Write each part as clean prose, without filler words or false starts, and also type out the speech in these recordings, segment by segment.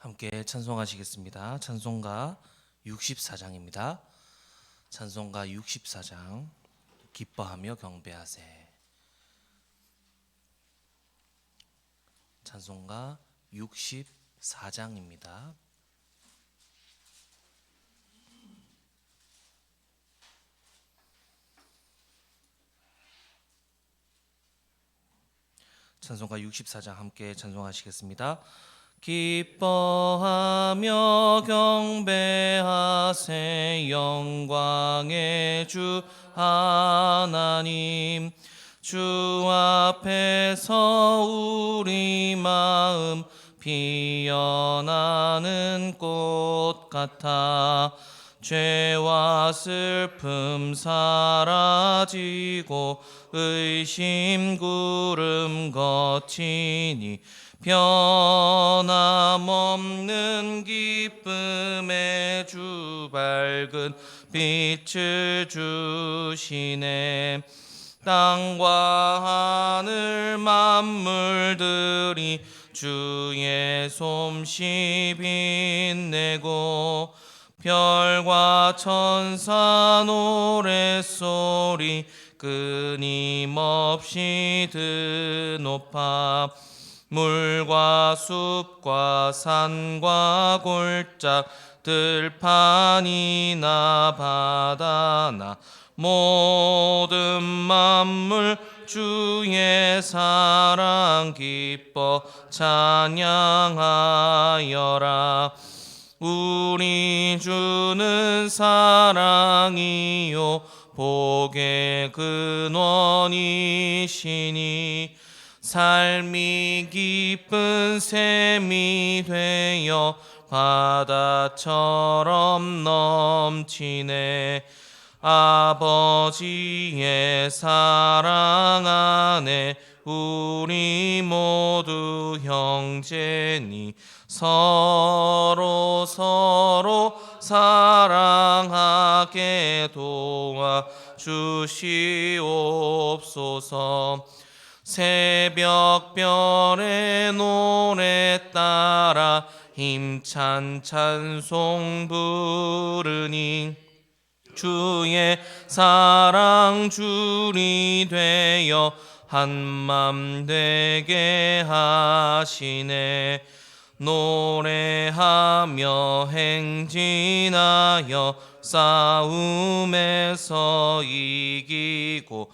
함께 찬송하시겠습니다. 찬송가 64장입니다. 찬송가 64장 기뻐하며 경배하세. 찬송가 64장입니다. 찬송가 64장 함께 찬송하시겠습니다. 기뻐하며 경배하세. 영광의 주 하나님, 주 앞에서 우리 마음 피어나는 꽃 같아 죄와 슬픔 사라지고 의심 구름 거치니 변함없는 기쁨의 주 밝은 빛을 주시네. 땅과 하늘 만물들이 주의 솜씨 빛내고 별과 천사 노랫소리 끊임없이 드높아 물과 숲과 산과 골짝 들판이나 바다나 모든 만물 주의 사랑 기뻐 찬양하여라. 우리 주는 사랑이요 복의 근원이시니 삶이 기쁜 샘이 되어 바다처럼 넘치네. 아버지의 사랑 안에 우리 모두 형제니 서로 사랑하게 도와주시옵소서. 새벽별의 노래 따라 힘찬 찬송 부르니 주의 사랑 줄이 되어 한맘 되게 하시네. 노래하며 행진하여 싸움에서 이기고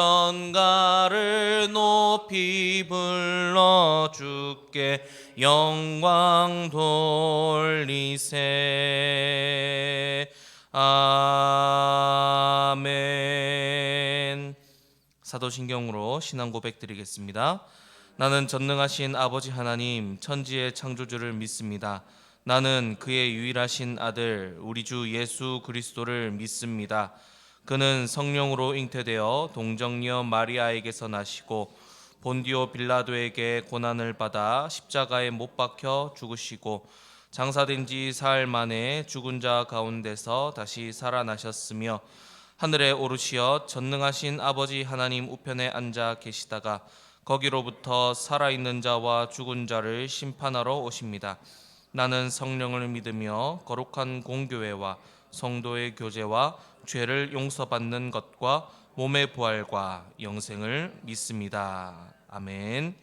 승전가를 높이 불러 주께 영광 돌리세. 아멘. 사도신경으로 신앙 고백 드리겠습니다. 나는 전능하신 아버지 하나님 천지의 창조주를 믿습니다. 나는 그의 유일하신 아들 우리 주 예수 그리스도를 믿습니다. 그는 성령으로 잉태되어 동정녀 마리아에게서 나시고 본디오 빌라도에게 고난을 받아 십자가에 못 박혀 죽으시고 장사된 지 사흘 만에 죽은 자 가운데서 다시 살아나셨으며 하늘에 오르시어 전능하신 아버지 하나님 우편에 앉아 계시다가 거기로부터 살아있는 자와 죽은 자를 심판하러 오십니다. 나는 성령을 믿으며 거룩한 공교회와 성도의 교제와 죄를 용서받는 것과 몸의 부활과 영생을 믿습니다. 아멘.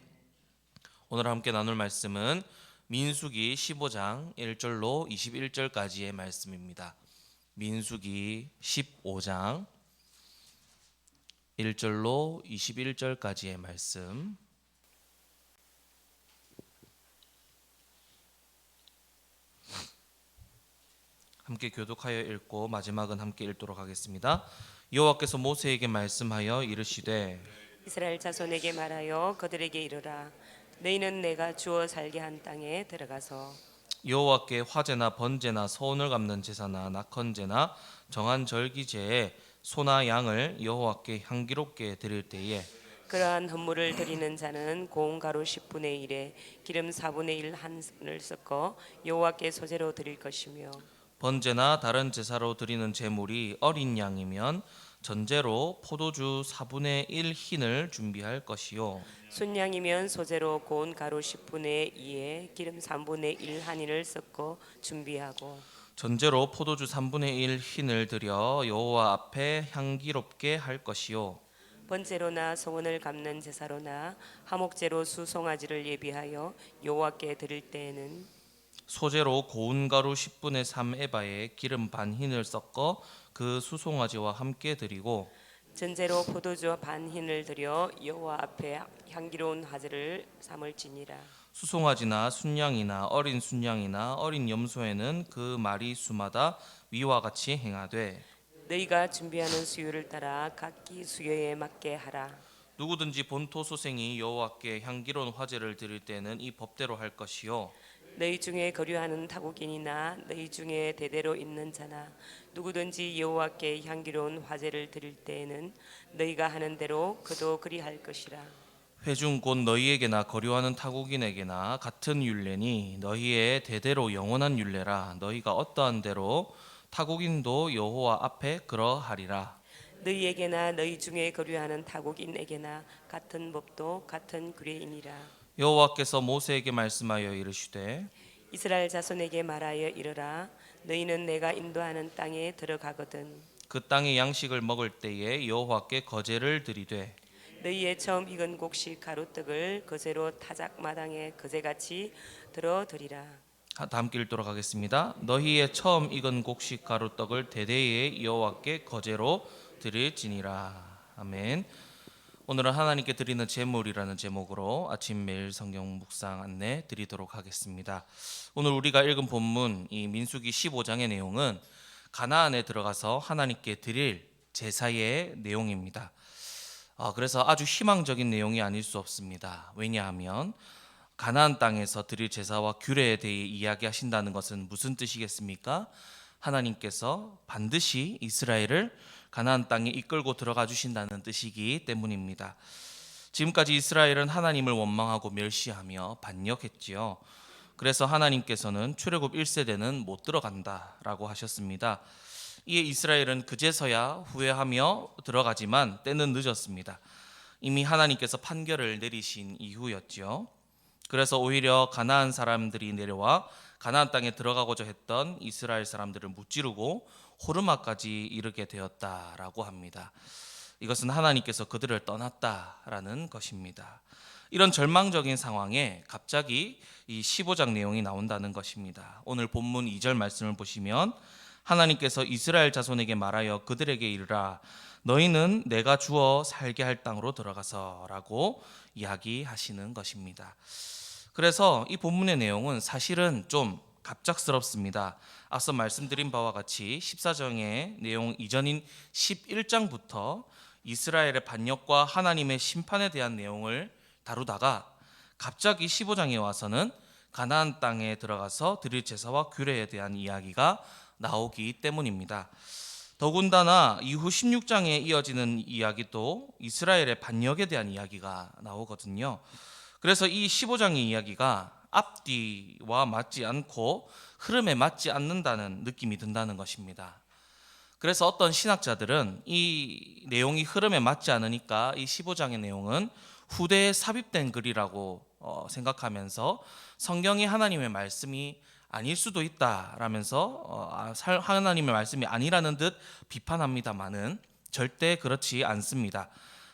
오늘 함께 나눌 말씀은 민수기 15장 1절로 21절까지의 말씀입니다. 민수기 15장 1절로 21절까지의 말씀. 함께 교독하여 읽고 마지막은 함께 읽도록 하겠습니다. 여호와께서 모세에게 말씀하여 이르시되 이스라엘 자손에게 말하여 그들에게 이르라. 너희는 내가 주어 살게 한 땅에 들어가서 여호와께 화제나 번제나 서운을 갚는 제사나 낙헌제나 정한 절기제에 소나 양을 여호와께 향기롭게 드릴 때에 그러한 헌물을 드리는 자는 고운 가루 10분의 1에 기름 4분의 1 한을 섞어 여호와께 소제로 드릴 것이며 번제나 다른 제사로 드리는 제물이 어린 양이면 전제로 포도주 4분의 1 흰을 준비할 것이요 순양이면 소재로 고운 가루 10분의 2에 기름 3분의 1 한인을 섞어 준비하고 전제로 포도주 3분의 1 흰을 들여 여호와 앞에 향기롭게 할 것이요 번제로나 소원을 갚는 제사로나 화목제로 수송아지를 예비하여 여호와께 드릴 때에는 소재로 고운 가루 10분의 3 에바에 기름 반 흰을 섞어 그 수송아지와 함께 드리고 전제로 포도주 반 흰을 들여 여호와 앞에 향기로운 화제를 삼을지니라. 수송아지나 순양이나 어린 순양이나 어린 염소에는 그 마리 수마다 위와 같이 행하되 너희가 준비하는 수요를 따라 각기 수요에 맞게 하라. 누구든지 본토 소생이 여호와께 향기로운 화제를 드릴 때는 이 법대로 할 것이요 너희 중에 거류하는 타국인이나 너희 중에 대대로 있는 자나 누구든지 여호와께 향기로운 화제를 드릴 때에는 너희가 하는 대로 그도 그리할 것이라. 회중 곧 너희에게나 거류하는 타국인에게나 같은 율례니 너희의 대대로 영원한 율례라. 너희가 어떠한 대로 타국인도 여호와 앞에 그러하리라. 너희에게나 너희 중에 거류하는 타국인에게나 같은 법도 같은 규례이니라. 여호와께서 모세에게 말씀하여 이르시되 이스라엘 자손에게 말하여 이르라. 너희는 내가 인도하는 땅에 들어가거든 그 땅의 양식을 먹을 때에 여호와께 거제를 드리되 너희의 처음 익은 곡식 가루떡을 거제로 타작 마당에 거제같이 들어드리라. 다음 길 돌아가겠습니다. 너희의 처음 익은 곡식 가루떡을 대대에 여호와께 거제로 드릴지니라. 아멘. 오늘은 하나님께 드리는 제물이라는 제목으로 아침 매일 성경 묵상 안내 드리도록 하겠습니다. 오늘 우리가 읽은 본문 이 민수기 15장의 내용은 가나안에 들어가서 하나님께 드릴 제사의 내용입니다. 그래서 아주 희망적인 내용이 아닐 수 없습니다. 왜냐하면 가나안 땅에서 드릴 제사와 규례에 대해 이야기하신다는 것은 무슨 뜻이겠습니까? 하나님께서 반드시 이스라엘을 가나안 땅에 이끌고 들어가 주신다는 뜻이기 때문입니다. 지금까지 이스라엘은 하나님을 원망하고 멸시하며 반역했지요. 그래서 하나님께서는 출애굽 1세대는 못 들어간다라고 하셨습니다. 이에 이스라엘은 그제서야 후회하며 들어가지만 때는 늦었습니다. 이미 하나님께서 판결을 내리신 이후였지요. 그래서 오히려 가나안 사람들이 내려와 가나안 땅에 들어가고자 했던 이스라엘 사람들을 무찌르고 호르마까지 이르게 되었다라고 합니다. 이것은 하나님께서 그들을 떠났다라는 것입니다. 이런 절망적인 상황에 갑자기 이 15장 내용이 나온다는 것입니다. 오늘 본문 2절 말씀을 보시면 하나님께서 이스라엘 자손에게 말하여 그들에게 이르라 너희는 내가 주어 살게 할 땅으로 들어가서라고 이야기하시는 것입니다. 그래서 이 본문의 내용은 사실은 좀 갑작스럽습니다. 앞서 말씀드린 바와 같이 14장의 내용 이전인 11장부터 이스라엘의 반역과 하나님의 심판에 대한 내용을 다루다가 갑자기 15장에 와서는 가나안 땅에 들어가서 드릴 제사와 규례에 대한 이야기가 나오기 때문입니다. 더군다나 이후 16장에 이어지는 이야기도 이스라엘의 반역에 대한 이야기가 나오거든요. 그래서 이 15장의 이야기가 앞뒤와 맞지 않고 흐름에 맞지 않는다는 느낌이 든다는 것입니다. 그래서 어떤 신학자들은 이 내용이 흐름에 맞지 않으니까 이 15장의 내용은 후대에 삽입된 글이라고 생각하면서 성경이 하나님의 말씀이 아닐 수도 있다라면서 하나님의 말씀이 아니라는 듯 비판합니다마는 절대 그렇지 않습니다.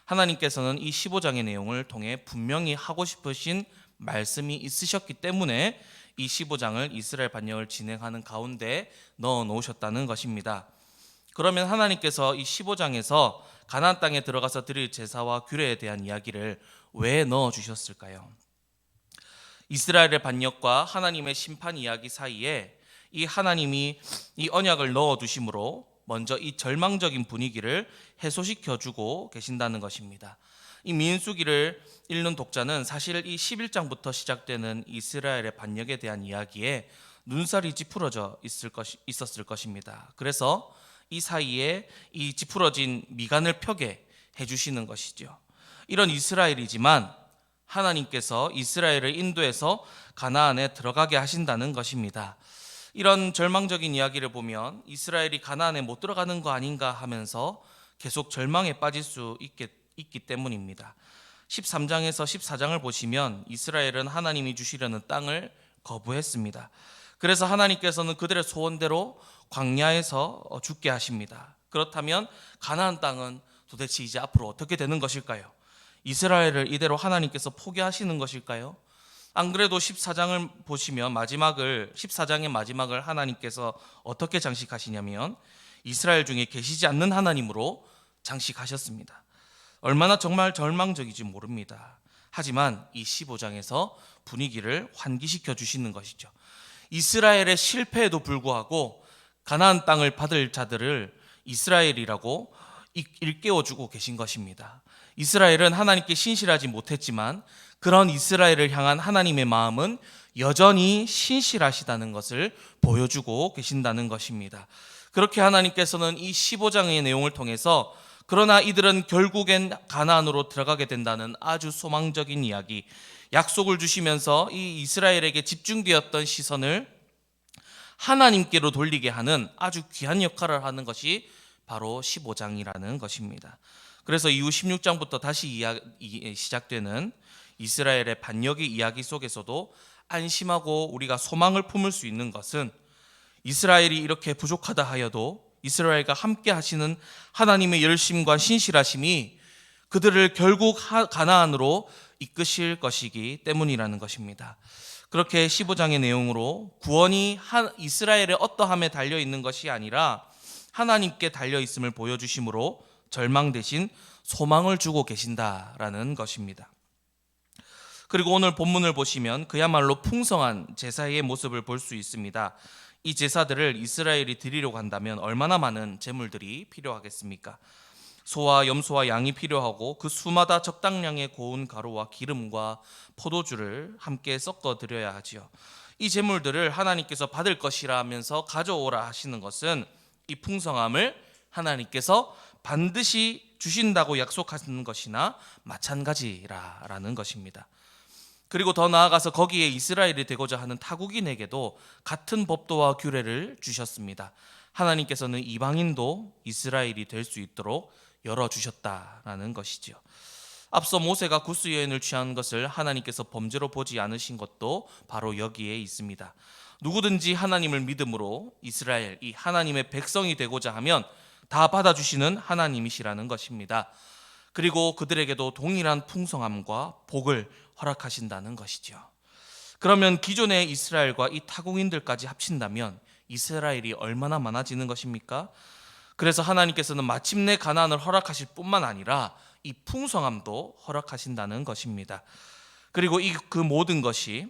하나님께서는 이 15장의 내용을 통해 분명히 하고 싶으신 말씀이 있으셨기 때문에 이 15장을 이스라엘 반역을 진행하는 가운데 넣어 놓으셨다는 것입니다. 그러면 하나님께서 이 15장에서 가나안 땅에 들어가서 드릴 제사와 규례에 대한 이야기를 왜 넣어 주셨을까요? 이스라엘의 반역과 하나님의 심판 이야기 사이에 이 하나님이 이 언약을 넣어 두심으로 먼저 이 절망적인 분위기를 해소시켜 주고 계신다는 것입니다. 이 민수기를 읽는 독자는 사실 이 11장부터 시작되는 이스라엘의 반역에 대한 이야기에 눈살이 찌푸러져 있었을 것입니다. 그래서 이 사이에 이 찌푸러진 미간을 펴게 해주시는 것이죠. 이런 이스라엘이지만 하나님께서 이스라엘을 인도해서 가나안에 들어가게 하신다는 것입니다. 이런 절망적인 이야기를 보면 이스라엘이 가나안에 못 들어가는 거 아닌가 하면서 계속 절망에 빠질 수 있기 때문입니다. 13장에서 14장을 보시면 이스라엘은 하나님이 주시려는 땅을 거부했습니다. 그래서 하나님께서는 그들의 소원대로 광야에서 죽게 하십니다. 그렇다면 가나안 땅은 도대체 이제 앞으로 어떻게 되는 것일까요? 이스라엘을 이대로 하나님께서 포기하시는 것일까요? 안 그래도 14장을 보시면 14장의 마지막을 하나님께서 어떻게 장식하시냐면 이스라엘 중에 계시지 않는 하나님으로 장식하셨습니다. 얼마나 정말 절망적인지 모릅니다. 하지만 이 15장에서 분위기를 환기시켜 주시는 것이죠. 이스라엘의 실패에도 불구하고 가나안 땅을 받을 자들을 이스라엘이라고 일깨워주고 계신 것입니다. 이스라엘은 하나님께 신실하지 못했지만 그런 이스라엘을 향한 하나님의 마음은 여전히 신실하시다는 것을 보여주고 계신다는 것입니다. 그렇게 하나님께서는 이 15장의 내용을 통해서 그러나 이들은 결국엔 가나안으로 들어가게 된다는 아주 소망적인 이야기, 약속을 주시면서 이 이스라엘에게 집중되었던 시선을 하나님께로 돌리게 하는 아주 귀한 역할을 하는 것이 바로 15장이라는 것입니다. 그래서 이후 16장부터 다시 시작되는 이스라엘의 반역의 이야기 속에서도 안심하고 우리가 소망을 품을 수 있는 것은 이스라엘이 이렇게 부족하다 하여도 이스라엘과 함께 하시는 하나님의 열심과 신실하심이 그들을 결국 가나안으로 이끄실 것이기 때문이라는 것입니다. 그렇게 15장의 내용으로 구원이 이스라엘의 어떠함에 달려 있는 것이 아니라 하나님께 달려 있음을 보여주심으로 절망 대신 소망을 주고 계신다라는 것입니다. 그리고 오늘 본문을 보시면 그야말로 풍성한 제사의 모습을 볼 수 있습니다. 이 제사들을 이스라엘이 드리려고 한다면 얼마나 많은 제물들이 필요하겠습니까? 소와 염소와 양이 필요하고 그 수마다 적당량의 고운 가루와 기름과 포도주를 함께 섞어 드려야 하지요. 이 제물들을 하나님께서 받을 것이라 하면서 가져오라 하시는 것은 이 풍성함을 하나님께서 반드시 주신다고 약속하시는 것이나 마찬가지라는 것입니다. 그리고 더 나아가서 거기에 이스라엘이 되고자 하는 타국인에게도 같은 법도와 규례를 주셨습니다. 하나님께서는 이방인도 이스라엘이 될 수 있도록 열어주셨다라는 것이지요. 앞서 모세가 구스 여인을 취한 것을 하나님께서 범죄로 보지 않으신 것도 바로 여기에 있습니다. 누구든지 하나님을 믿음으로 이스라엘, 이 하나님의 백성이 되고자 하면 다 받아주시는 하나님이시라는 것입니다. 그리고 그들에게도 동일한 풍성함과 복을 허락하신다는 것이죠. 그러면 기존의 이스라엘과 이 타국인들까지 합친다면 이스라엘이 얼마나 많아지는 것입니까? 그래서 하나님께서는 마침내 가나안을 허락하실 뿐만 아니라 이 풍성함도 허락하신다는 것입니다. 그리고 그 모든 것이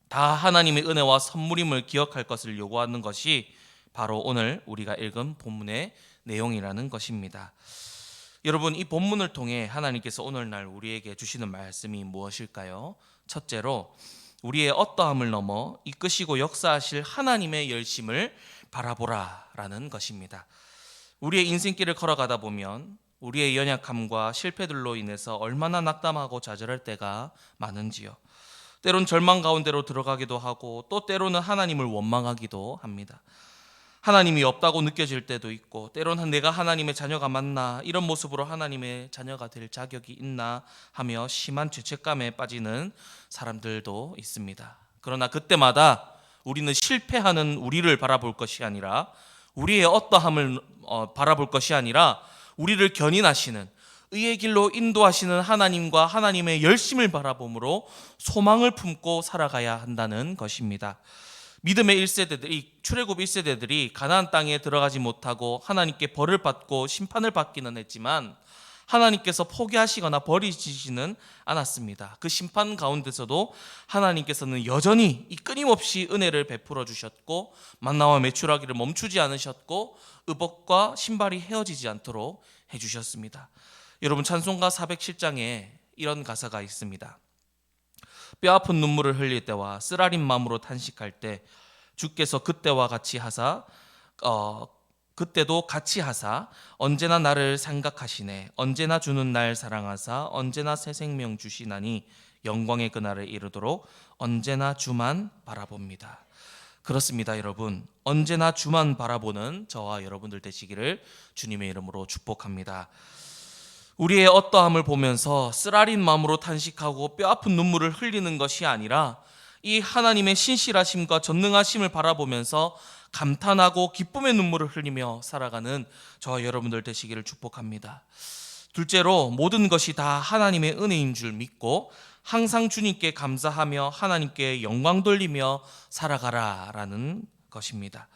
다 하나님의 은혜와 선물임을 기억할 것을 요구하는 것이 바로 오늘 우리가 읽은 본문의 내용이라는 것입니다. 여러분, 이 본문을 통해 하나님께서 오늘날 우리에게 주시는 말씀이 무엇일까요? 첫째로 우리의 어떠함을 넘어 이끄시고 역사하실 하나님의 열심을 바라보라라는 것입니다. 우리의 인생길을 걸어가다 보면 우리의 연약함과 실패들로 인해서 얼마나 낙담하고 좌절할 때가 많은지요. 때론 절망 가운데로 들어가기도 하고 또 때로는 하나님을 원망하기도 합니다. 하나님이 없다고 느껴질 때도 있고 때로는 내가 하나님의 자녀가 맞나, 이런 모습으로 하나님의 자녀가 될 자격이 있나 하며 심한 죄책감에 빠지는 사람들도 있습니다. 그러나 그때마다 우리는 실패하는 우리를 바라볼 것이 아니라 우리의 어떠함을 바라볼 것이 아니라 우리를 견인하시는 의의 길로 인도하시는 하나님과 하나님의 열심을 바라봄으로 소망을 품고 살아가야 한다는 것입니다. 믿음의 1세대들이, 출애굽 1세대들이 가나안 땅에 들어가지 못하고 하나님께 벌을 받고 심판을 받기는 했지만 하나님께서 포기하시거나 버리시지는 않았습니다. 그 심판 가운데서도 하나님께서는 여전히 이 끊임없이 은혜를 베풀어 주셨고 만나와 메추라기를 멈추지 않으셨고 의복과 신발이 헤어지지 않도록 해주셨습니다. 여러분, 찬송가 407장에 이런 가사가 있습니다. 뼈아픈 눈물을 흘릴 때와 쓰라린 마음으로 탄식할 때 주께서 그때와 같이 하사 그때도 같이 하사 언제나 나를 생각하시네. 언제나 주는 날 사랑하사 언제나 새 생명 주시나니 영광의 그날에 이르도록 언제나 주만 바라봅니다. 그렇습니다, 여러분. 언제나 주만 바라보는 저와 여러분들 되시기를 주님의 이름으로 축복합니다. 우리의 어떠함을 보면서 쓰라린 마음으로 탄식하고 뼈아픈 눈물을 흘리는 것이 아니라 이 하나님의 신실하심과 전능하심을 바라보면서 감탄하고 기쁨의 눈물을 흘리며 살아가는 저와 여러분들 되시기를 축복합니다. 둘째로, 모든 것이 다 하나님의 은혜인 줄 믿고 항상 주님께 감사하며 하나님께 영광 돌리며 살아가라라는 것입니다.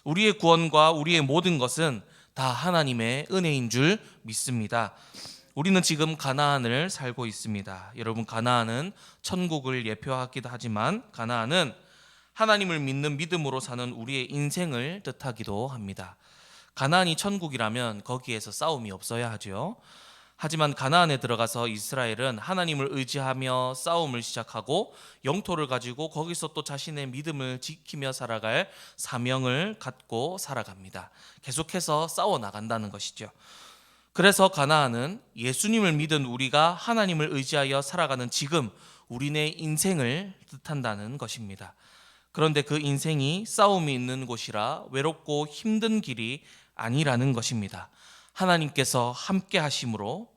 우리의 구원과 우리의 모든 것은 다 하나님의 은혜인 줄 믿습니다. 우리는 지금 가나안을 살고 있습니다. 여러분, 가나안은 천국을 예표하기도 하지만 가나안은 하나님을 믿는 믿음으로 사는 우리의 인생을 뜻하기도 합니다. 가나안이 천국이라면 거기에서 싸움이 없어야 하죠. 하지만 가나안에 들어가서 이스라엘은 하나님을 의지하며 싸움을 시작하고 영토를 가지고 거기서 또 자신의 믿음을 지키며 살아갈 사명을 갖고 살아갑니다. 계속해서 싸워 나간다는 것이죠. 그래서 가나안은 예수님을 믿은 우리가 하나님을 의지하여 살아가는 지금 우리네 인생을 뜻한다는 것입니다. 그런데 그 인생이 싸움이 있는 곳이라 외롭고 힘든 길이 아니라는 것입니다. 하나님께서 함께 하심으로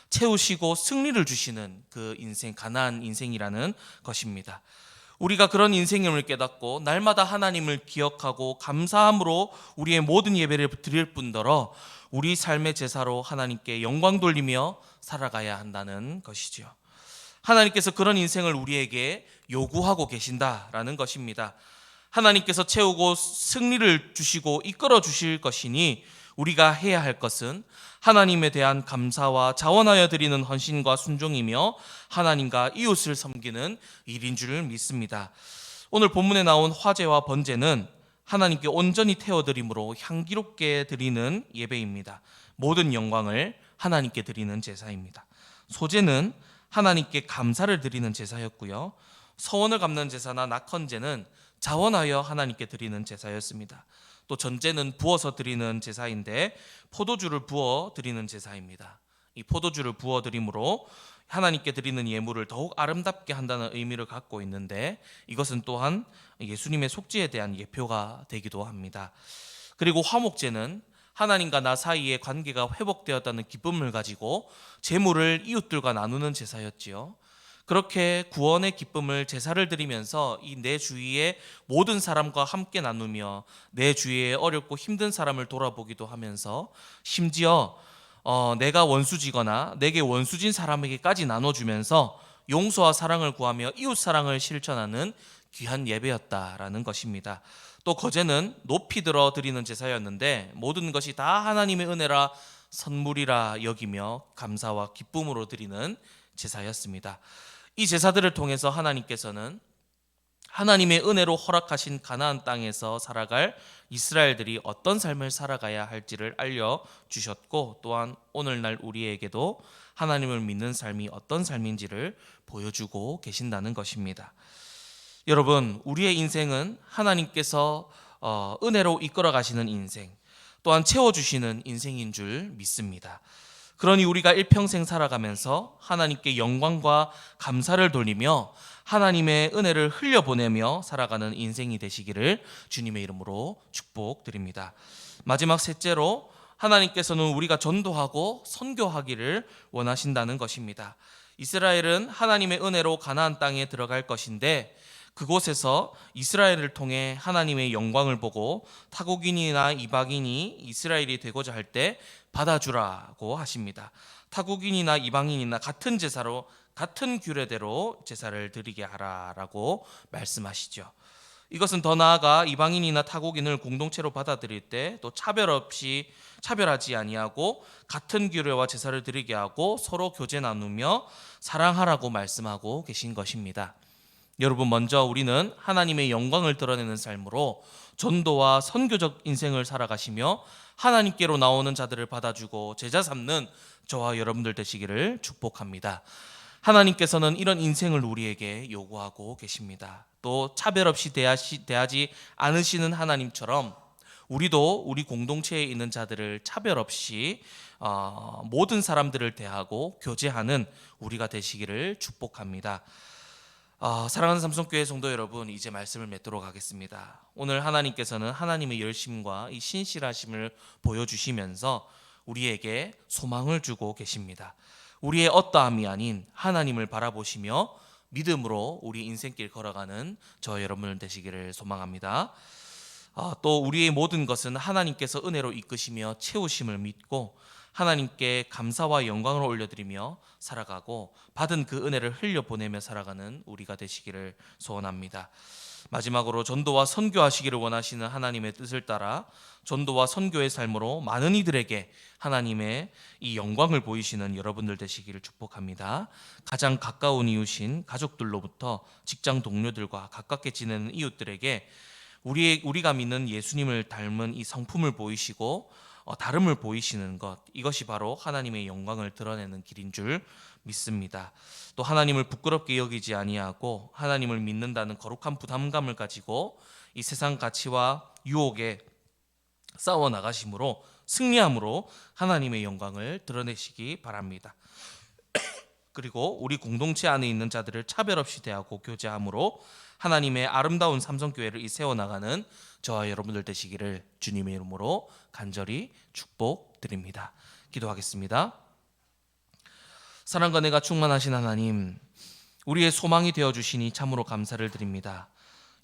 채우시고 승리를 주시는 그 인생, 가나안 인생이라는 것입니다. 우리가 그런 인생임을 깨닫고 날마다 하나님을 기억하고 감사함으로 우리의 모든 예배를 드릴 뿐더러 우리 삶의 제사로 하나님께 영광 돌리며 살아가야 한다는 것이죠. 하나님께서 그런 인생을 우리에게 요구하고 계신다라는 것입니다. 하나님께서 채우고 승리를 주시고 이끌어 주실 것이니 우리가 해야 할 것은 하나님에 대한 감사와 자원하여 드리는 헌신과 순종이며 하나님과 이웃을 섬기는 일인 줄 믿습니다. 오늘 본문에 나온 화제와 번제는 하나님께 온전히 태워드림으로 향기롭게 드리는 예배입니다. 모든 영광을 하나님께 드리는 제사입니다. 소제는 하나님께 감사를 드리는 제사였고요. 서원을 갚는 제사나 낙헌제는 자원하여 하나님께 드리는 제사였습니다. 또 전제는 부어서 드리는 제사인데 포도주를 부어 드리는 제사입니다. 이 포도주를 부어 드림으로 하나님께 드리는 예물을 더욱 아름답게 한다는 의미를 갖고 있는데 이것은 또한 예수님의 속죄에 대한 예표가 되기도 합니다. 그리고 화목제는 하나님과 나 사이의 관계가 회복되었다는 기쁨을 가지고 제물을 이웃들과 나누는 제사였지요. 그렇게 구원의 기쁨을 제사를 드리면서 이 내 주위의 모든 사람과 함께 나누며 내 주위의 어렵고 힘든 사람을 돌아보기도 하면서 심지어 내가 원수지거나 내게 원수진 사람에게까지 나눠주면서 용서와 사랑을 구하며 이웃 사랑을 실천하는 귀한 예배였다라는 것입니다. 또 거제는 높이 들어 드리는 제사였는데 모든 것이 다 하나님의 은혜라 선물이라 여기며 감사와 기쁨으로 드리는 제사였습니다. 이 제사들을 통해서 하나님께서는 하나님의 은혜로 허락하신 가나안 땅에서 살아갈 이스라엘들이 어떤 삶을 살아가야 할지를 알려주셨고 또한 오늘날 우리에게도 하나님을 믿는 삶이 어떤 삶인지를 보여주고 계신다는 것입니다. 여러분, 우리의 인생은 하나님께서 은혜로 이끌어 가시는 인생, 또한 채워주시는 인생인 줄 믿습니다. 그러니 우리가 일평생 살아가면서 하나님께 영광과 감사를 돌리며 하나님의 은혜를 흘려보내며 살아가는 인생이 되시기를 주님의 이름으로 축복드립니다. 마지막 셋째로, 하나님께서는 우리가 전도하고 선교하기를 원하신다는 것입니다. 이스라엘은 하나님의 은혜로 가나안 땅에 들어갈 것인데 그곳에서 이스라엘을 통해 하나님의 영광을 보고 타국인이나 이방인이 이스라엘이 되고자 할 때 받아주라고 하십니다. 타국인이나 이방인이나 같은 제사로 같은 규례대로 제사를 드리게 하라라고 말씀하시죠. 이것은 더 나아가 이방인이나 타국인을 공동체로 받아들일 때 또 차별하지 아니하고 같은 규례와 제사를 드리게 하고 서로 교제 나누며 사랑하라고 말씀하고 계신 것입니다. 여러분, 먼저 우리는 하나님의 영광을 드러내는 삶으로 전도와 선교적 인생을 살아가시며 하나님께로 나오는 자들을 받아주고 제자 삼는 저와 여러분들 되시기를 축복합니다. 하나님께서는 이런 인생을 우리에게 요구하고 계십니다. 또 차별 없이 대하지 않으시는 하나님처럼 우리도 우리 공동체에 있는 자들을 차별 없이 모든 사람들을 대하고 교제하는 우리가 되시기를 축복합니다. 사랑하는 삼성교회 성도 여러분, 이제 말씀을 맺도록 하겠습니다. 오늘 하나님께서는 하나님의 열심과 이 신실하심을 보여주시면서 우리에게 소망을 주고 계십니다. 우리의 어떠함이 아닌 하나님을 바라보시며 믿음으로 우리 인생길 걸어가는 저 여러분들 되시기를 소망합니다. 또 우리의 모든 것은 하나님께서 은혜로 이끄시며 채우심을 믿고 하나님께 감사와 영광을 올려드리며 살아가고 받은 그 은혜를 흘려보내며 살아가는 우리가 되시기를 소원합니다. 마지막으로 전도와 선교하시기를 원하시는 하나님의 뜻을 따라 전도와 선교의 삶으로 많은 이들에게 하나님의 이 영광을 보이시는 여러분들 되시기를 축복합니다. 가장 가까운 이웃인 가족들로부터 직장 동료들과 가깝게 지내는 이웃들에게 우리가 믿는 예수님을 닮은 이 성품을 보이시고 다름을 보이시는 것, 이것이 바로 하나님의 영광을 드러내는 길인 줄 믿습니다. 또 하나님을 부끄럽게 여기지 아니하고 하나님을 믿는다는 거룩한 부담감을 가지고 이 세상 가치와 유혹에 싸워 나가심으로 승리함으로 하나님의 영광을 드러내시기 바랍니다. 그리고 우리 공동체 안에 있는 자들을 차별 없이 대하고 교제함으로 하나님의 아름다운 삼성교회를 세워나가는 저와 여러분들 되시기를 주님의 이름으로 간절히 축복드립니다. 기도하겠습니다. 사랑과 은혜가 충만하신 하나님, 우리의 소망이 되어주시니 참으로 감사를 드립니다.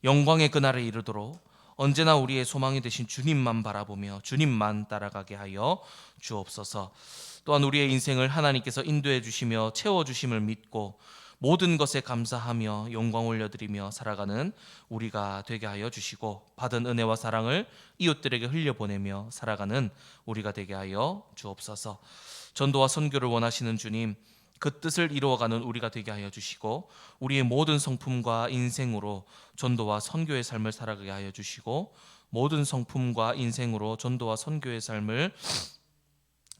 영광의 그날에 이르도록 언제나 우리의 소망이 되신 주님만 바라보며 주님만 따라가게 하여 주옵소서. 또한 우리의 인생을 하나님께서 인도해 주시며 채워주심을 믿고 모든 것에 감사하며 영광 올려드리며 살아가는 우리가 되게 하여 주시고 받은 은혜와 사랑을 이웃들에게 흘려보내며 살아가는 우리가 되게 하여 주옵소서. 전도와 선교를 원하시는 주님, 그 뜻을 이루어가는 우리가 되게 하여 주시고 우리의 모든 성품과 인생으로 전도와 선교의 삶을 살아가게 하여 주시고 모든 성품과 인생으로 전도와 선교의 삶을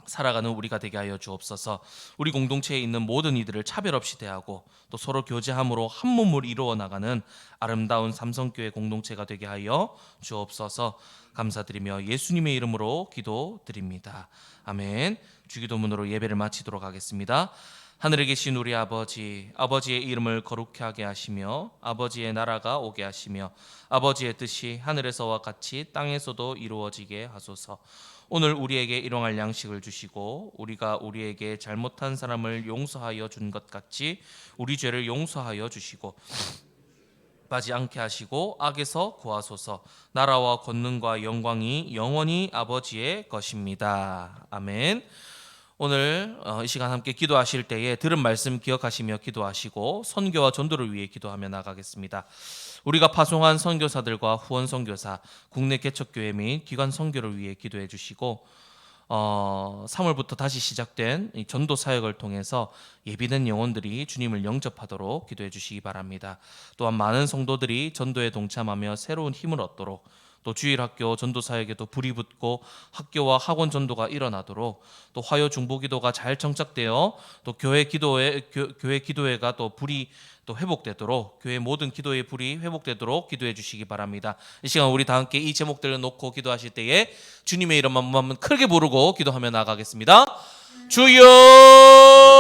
살아가는 우리가 되게 하여 주옵소서. 우리 공동체에 있는 모든 이들을 차별 없이 대하고 또 서로 교제함으로 한 몸을 이루어 나가는 아름다운 삼성교회 공동체가 되게 하여 주옵소서. 감사드리며 예수님의 이름으로 기도드립니다. 아멘. 주기도문으로 예배를 마치도록 하겠습니다. 하늘에 계신 우리 아버지, 아버지의 이름을 거룩히 하게 하시며 아버지의 나라가 오게 하시며 아버지의 뜻이 하늘에서와 같이 땅에서도 이루어지게 하소서. 오늘 우리에게 일용할 양식을 주시고 우리가 우리에게 잘못한 사람을 용서하여 준 것 같이 우리 죄를 용서하여 주시고 빠지 않게 하시고 악에서 구하소서. 나라와 권능과 영광이 영원히 아버지의 것입니다. 아멘. 오늘 이 시간 함께 기도하실 때에 들은 말씀 기억하시며 기도하시고 선교와 전도를 위해 기도하며 나가겠습니다. 우리가 파송한 선교사들과 후원 선교사, 국내 개척교회 및 기관 선교를 위해 기도해 주시고 3월부터 다시 시작된 이 전도 사역을 통해서 예비된 영혼들이 주님을 영접하도록 기도해 주시기 바랍니다. 또한 많은 성도들이 전도에 동참하며 새로운 힘을 얻도록 또 주일학교 전도 사역에도 불이 붙고 학교와 학원 전도가 일어나도록 또 화요 중보기도가 잘 정착되어 또 교회 기도회가 또 불이 또 회복되도록 교회 모든 기도의 불이 회복되도록 기도해 주시기 바랍니다. 이 시간 우리 다 함께 이 제목들을 놓고 기도하실 때에 주님의 이름 한번 크게 부르고 기도하며 나가겠습니다. 주여